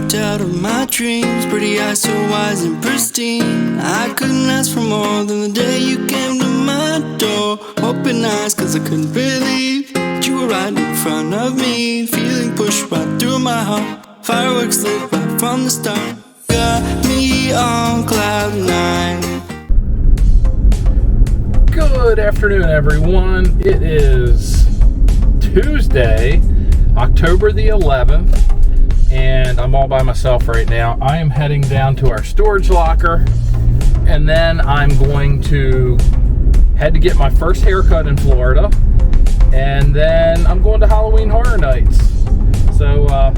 walked out of my dreams. Pretty eyes so wise and pristine. I couldn't ask for more than the day you came to my door. Open eyes cause I couldn't believe that you were right in front of me. Feeling pushed right through my heart. Fireworks lit right from the start. Got me on cloud nine. Good afternoon, everyone. It is Tuesday, October the 11th, and I'm all by myself right now. I am heading down to our storage locker, and then I'm going to head to get my first haircut in Florida, and then I'm going to Halloween Horror Nights. So, why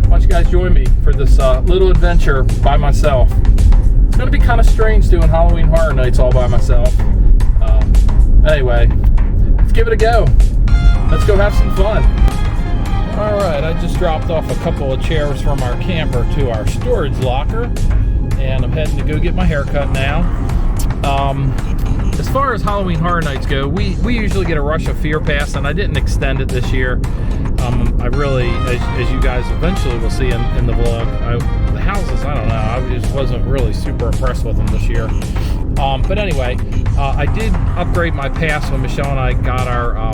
don't you guys join me for this little adventure by myself. It's going to be kind of strange doing Halloween Horror Nights all by myself. Anyway, let's give it a go. Let's go have some fun. Alright, I just dropped off a couple of chairs from our camper to our storage locker, and I'm heading to go get my haircut now. As far as Halloween Horror Nights go, we usually get a Rush of Fear pass, and I didn't extend it this year. I really, as you guys eventually will see in the vlog, the houses, I don't know, I just wasn't really super impressed with them this year. But anyway, I did upgrade my pass when Michelle and I got our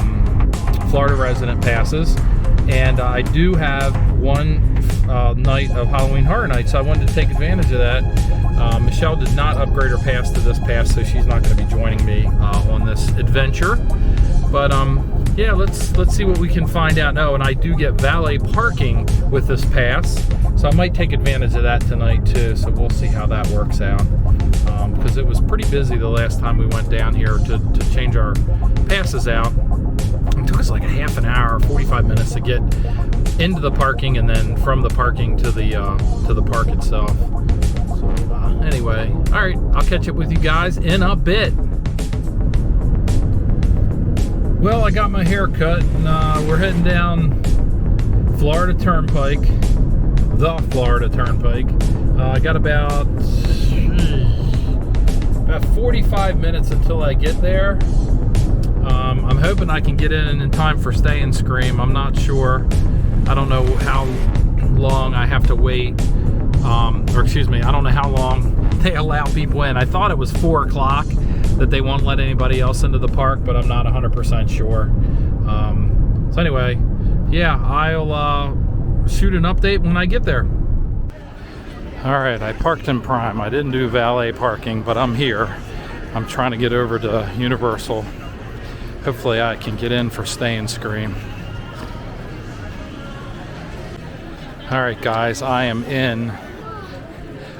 Florida resident passes, and I do have one night of Halloween Horror Nights, so I wanted to take advantage of that. Michelle did not upgrade her pass to this pass, so she's not going to be joining me on this adventure. But yeah, let's see what we can find out. Oh, and I do get valet parking with this pass, so I might take advantage of that tonight too. So we'll see how that works out. Because it was pretty busy the last time we went down here to change our passes out. It took us like a half an hour, 45 minutes to get into the parking, and then from the parking to the park itself. So anyway, all right, I'll catch up with you guys in a bit. Well, I got my hair cut, and we're heading down Florida Turnpike, the Florida Turnpike. I got about 45 minutes until I get there. I'm hoping I can get in time for Stay and Scream. I'm not sure. I don't know how long I have to wait. Or excuse me, I don't know how long they allow people in. I thought it was 4 o'clock that they won't let anybody else into the park, but I'm not 100% sure. So anyway, yeah, I'll shoot an update when I get there. Alright, I parked in Prime. I didn't do valet parking, but I'm here. I'm trying to get over to Universal. Hopefully I can get in for Stay and Scream. Alright guys, I am in.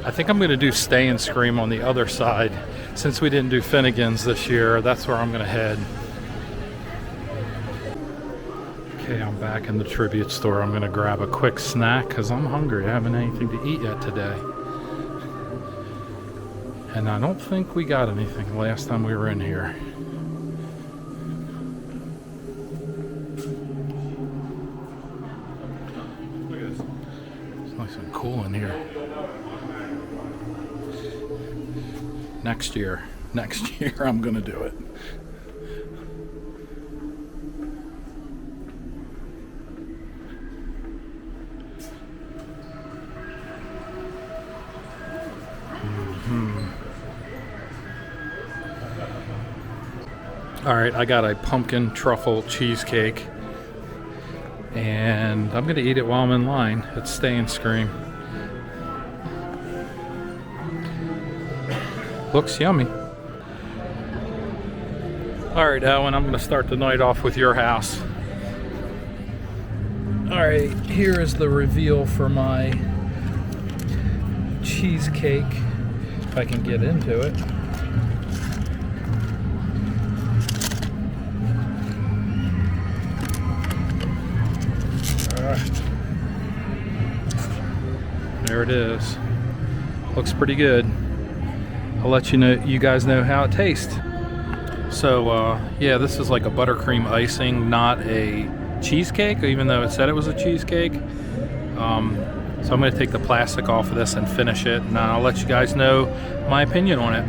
I think I'm going to do Stay and Scream on the other side. Since we didn't do Finnegan's this year, that's where I'm going to head. Okay, I'm back in the tribute store. I'm going to grab a quick snack because I'm hungry. I haven't anything to eat yet today. And I don't think we got anything last time we were in here. Look at this. It's nice and cool in here. Next year I'm going to do it. Alright, I got a pumpkin truffle cheesecake, and I'm going to eat it while I'm in line at Stay and Scream. Looks yummy. Alright, Owen, I'm going to start the night off with your house. Alright, here is the reveal for my cheesecake, if I can get into it. There it is. Looks pretty good. I'll let you guys know how it tastes. So yeah, this is like a buttercream icing, not a cheesecake, even though it said it was a cheesecake. So I'm going to take the plastic off of this and finish it, and I'll let you guys know my opinion on it.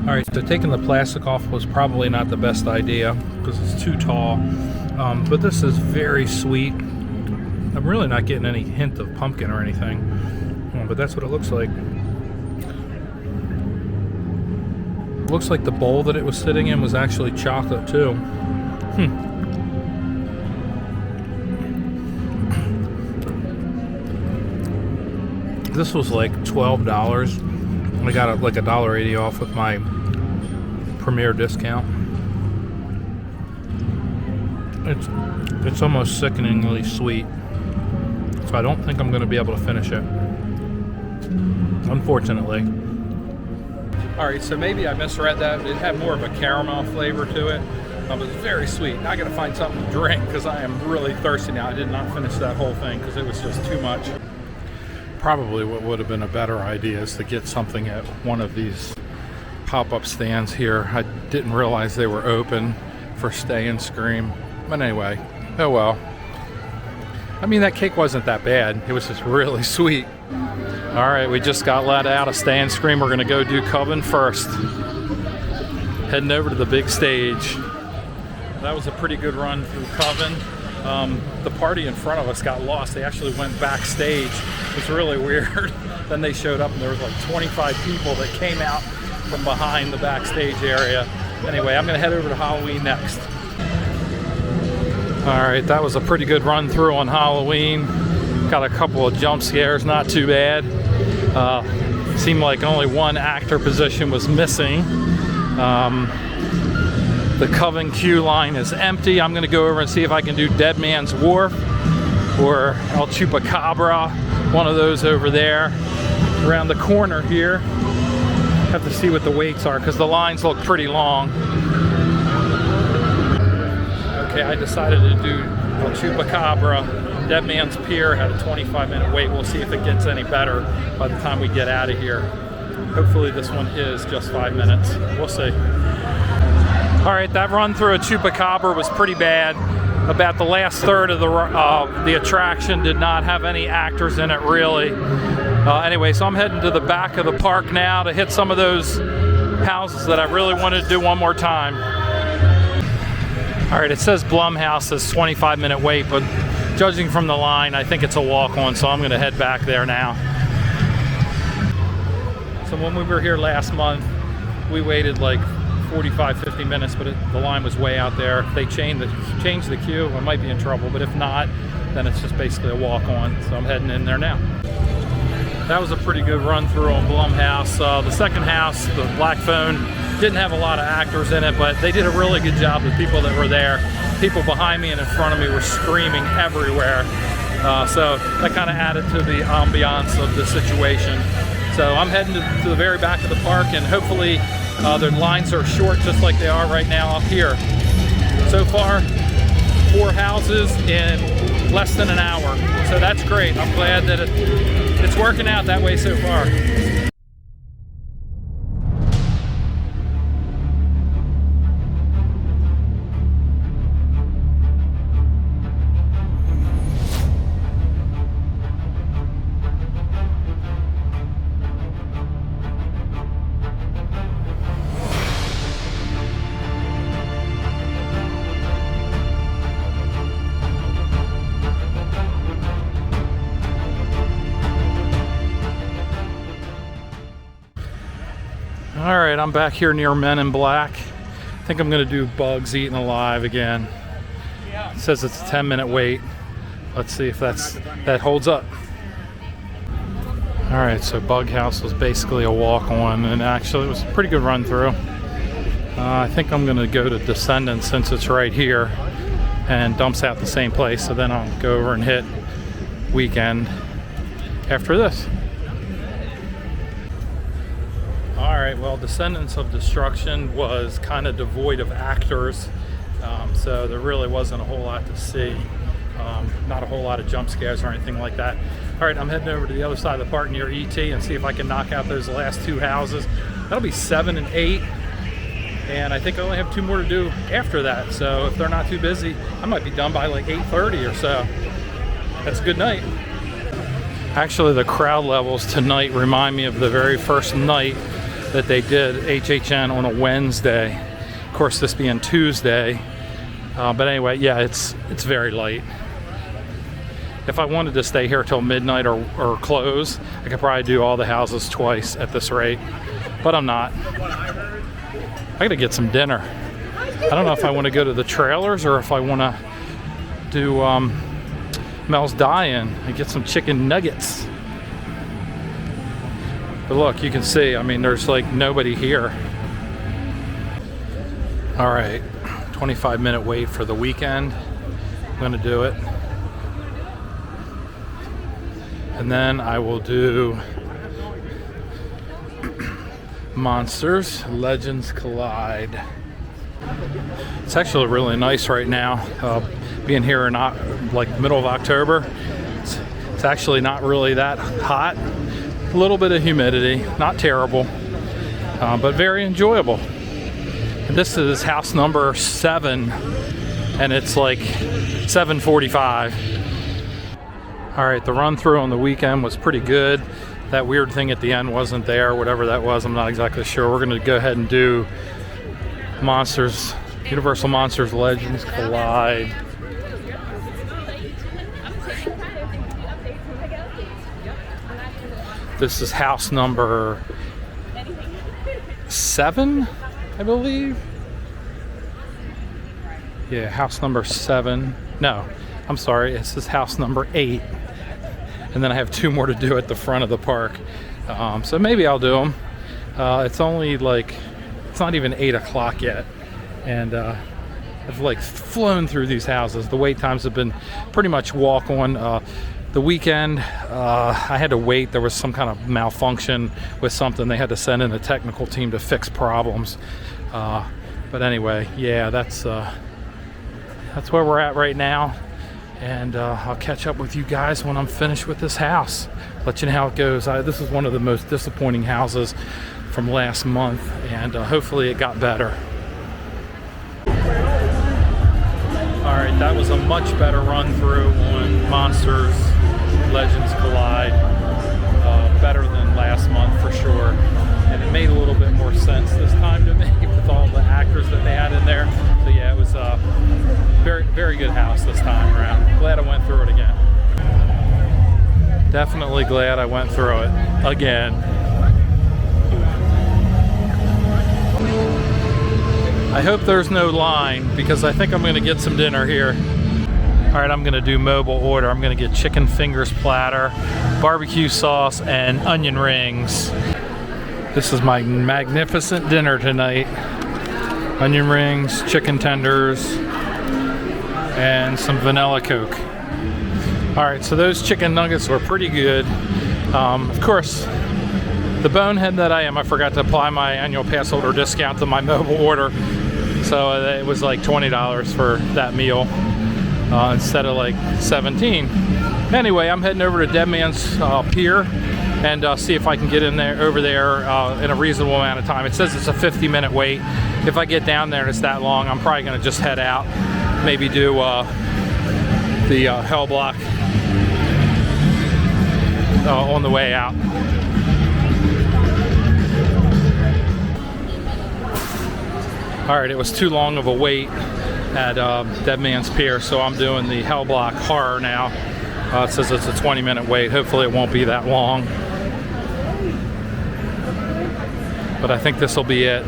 Alright, so taking the plastic off was probably not the best idea because it's too tall. But this is very sweet, I'm really not getting any hint of pumpkin or anything, but that's what it looks like. It looks like the bowl that it was sitting in was actually chocolate too. This was like $12. I got like $1.80 off with my Premier discount. It's almost sickeningly sweet, so I don't think I'm going to be able to finish it, unfortunately. All right, so maybe I misread that. It had more of a caramel flavor to it. It was very sweet. Now I got to find something to drink because I am really thirsty now. I did not finish that whole thing because it was just too much. Probably what would have been a better idea is to get something at one of these pop-up stands here. I didn't realize they were open for Stay and Scream. But anyway, oh well. I mean, that cake wasn't that bad. It was just really sweet. All right, we just got let out of Stay and Scream. We're gonna go do Coven first. Heading over to the big stage. That was a pretty good run through Coven. The party in front of us got lost. They actually went backstage. It was really weird. Then they showed up and there was like 25 people that came out from behind the backstage area. Anyway, I'm gonna head over to Halloween next. All right, that was a pretty good run through on Halloween. Got a couple of jump scares, not too bad. Seemed like only one actor position was missing. The Coven queue line is empty. I'm gonna go over and see if I can do Dead Man's Wharf or El Chupacabra, one of those over there around the corner here. Have to see what the waits are because the lines look pretty long. Okay, I decided to do El Chupacabra. Dead Man's Pier had a 25-minute wait. We'll see if it gets any better by the time we get out of here. Hopefully this one is just 5 minutes. We'll see. All right, that run through a Chupacabra was pretty bad. About the last third of the attraction did not have any actors in it, really. Anyway, so I'm heading to the back of the park now to hit some of those houses that I really wanted to do one more time. All right, it says Blumhouse is 25-minute wait, but judging from the line, I think it's a walk-on, so I'm gonna head back there now. So when we were here last month, we waited like 45-50 minutes, but the line was way out there. If they changed the queue, I might be in trouble, but if not, then it's just basically a walk-on, so I'm heading in there now. That was a pretty good run through on Blumhouse. The second house, the Black Phone, didn't have a lot of actors in it, but they did a really good job with people that were there. People behind me and in front of me were screaming everywhere. So that kind of added to the ambiance of the situation. So I'm heading to the very back of the park, and hopefully the lines are short just like they are right now up here. So far, 4 houses in less than an hour. So that's great. I'm glad that it's working out that way so far. All right, I'm back here near Men in Black. I think I'm gonna do Bugs Eaten Alive again. It says it's a 10-minute wait. Let's see if that holds up. All right, so Bug House was basically a walk-on, and actually it was a pretty good run through. I think I'm gonna go to Descendants since it's right here and dumps out the same place, so then I'll go over and hit Weekend after this. All right, well, Descendants of Destruction was kind of devoid of actors, so there really wasn't a whole lot to see. Not a whole lot of jump scares or anything like that. All right, I'm heading over to the other side of the park near ET and see if I can knock out those last 2 houses. That'll be 7 and 8, and I think I only have 2 more to do after that, so if they're not too busy, I might be done by like 8:30 or so. That's a good night. Actually, the crowd levels tonight remind me of the very first night that they did HHN on a Wednesday. Of course, this being Tuesday. But anyway, yeah, it's very light. if I wanted to stay here till midnight or close, I could probably do all the houses twice at this rate, but I'm not. I gotta get some dinner. I don't know if I want to go to the trailers or if I want to do Mel's Die-In and get some chicken nuggets. But look, you can see, I mean, there's like nobody here. All right, 25-minute wait for the weekend. I'm gonna do it. And then I will do Monsters Legends Collide. It's actually really nice right now, being here in like middle of October. It's actually not really that hot. A little bit of humidity, not terrible, but very enjoyable. And this is house number 7, and it's like 7:45. All right, the run through on the weekend was pretty good. That weird thing at the end wasn't there, whatever that was, I'm not exactly sure. We're gonna go ahead and do Universal Monsters Legends Collide. This is house number 7, I believe. Yeah, house number 7. No, I'm sorry, this is house number 8. And then I have 2 more to do at the front of the park. So maybe I'll do them. It's only like, it's not even 8 o'clock yet. And I've like flown through these houses. The wait times have been pretty much walk on. The weekend, I had to wait. There was some kind of malfunction with something. They had to send in a technical team to fix problems. But anyway, yeah, that's where we're at right now. And I'll catch up with you guys when I'm finished with this house. Let you know how it goes. This is one of the most disappointing houses from last month, and hopefully it got better. All right, that was a much better run through on Monsters Legends Collide. Better than last month for sure. And it made a little bit more sense this time to me with all the actors that they had in there. So yeah, it was a very, very good house this time around. Glad I went through it again. Definitely glad I went through it again. I hope there's no line because I think I'm gonna get some dinner here. All right, I'm gonna do mobile order. I'm gonna get chicken fingers platter, barbecue sauce, and onion rings. This is my magnificent dinner tonight. Onion rings, chicken tenders, and some vanilla Coke. All right, so those chicken nuggets were pretty good. Of course, the bonehead that I am, I forgot to apply my annual pass holder discount to my mobile order. So it was like $20 for that meal instead of like $17. Anyway, I'm heading over to Dead Man's Pier and see if I can get in there over there in a reasonable amount of time. It says it's a 50-minute wait. If I get down there and it's that long, I'm probably gonna just head out, maybe do the Hell Block on the way out. All right, it was too long of a wait at Dead Man's Pier, so I'm doing the Hell Block Horror now. It says it's a 20-minute wait. Hopefully it won't be that long. But I think this will be it.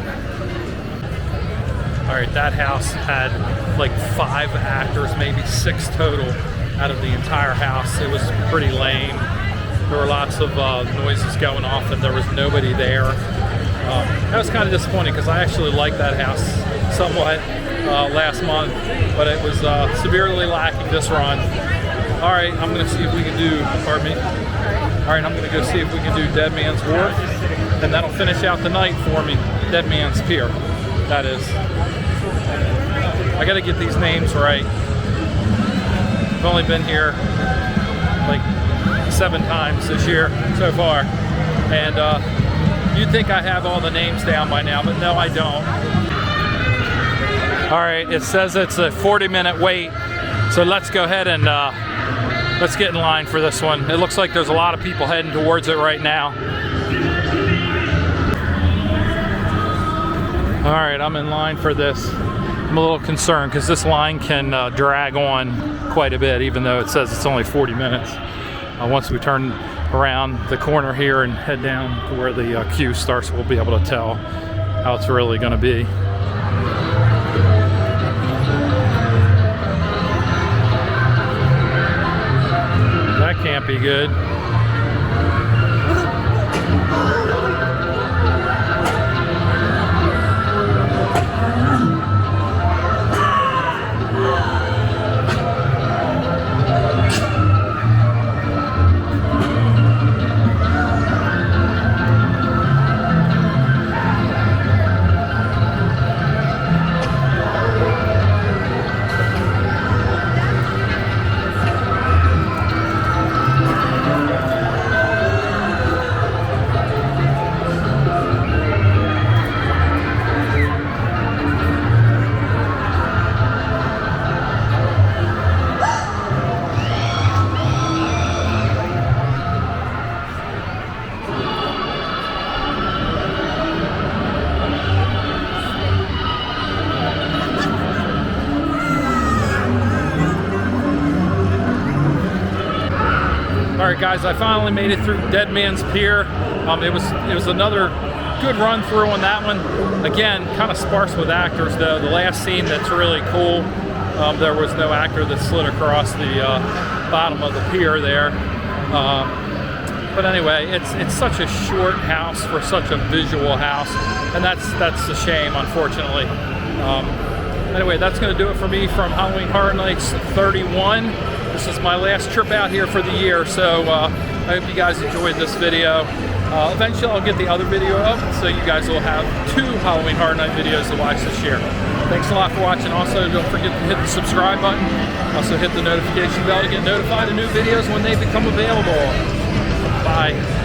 All right, that house had like 5 actors, maybe 6 total out of the entire house. It was pretty lame. There were lots of noises going off and there was nobody there. That was kind of disappointing because I actually liked that house somewhat last month, but it was severely lacking this run. All right, I'm gonna see if we can do, pardon me. All right, I'm gonna go see if we can do Dead Man's Wharf, and that'll finish out the night for me. Dead Man's Pier, that is. I gotta get these names right. I've only been here like 7 times this year so far, and you'd think I have all the names down by now, but no, I don't. All right, it says it's a 40-minute wait, so let's go ahead and let's get in line for this one. It looks like there's a lot of people heading towards it right now. All right, I'm in line for this I'm a little concerned because this line can drag on quite a bit, even though it says it's only 40 minutes. Once we turn around the corner here and head down to where the queue starts, we'll be able to tell how it's really going to be. That can't be good. Alright guys, I finally made it through Dead Man's Pier. It was another good run through on that one. Again, kind of sparse with actors though. The last scene that's really cool, there was no actor that slid across the bottom of the pier there. But anyway, it's such a short house for such a visual house, and that's a shame, unfortunately. Anyway, that's going to do it for me from Halloween Horror Nights 31. This is my last trip out here for the year, so I hope you guys enjoyed this video. Eventually I'll get the other video up, so you guys will have 2 Halloween Horror Night videos to watch this year. Thanks a lot for watching. Also, don't forget to hit the subscribe button. Also hit the notification bell to get notified of new videos when they become available. Bye.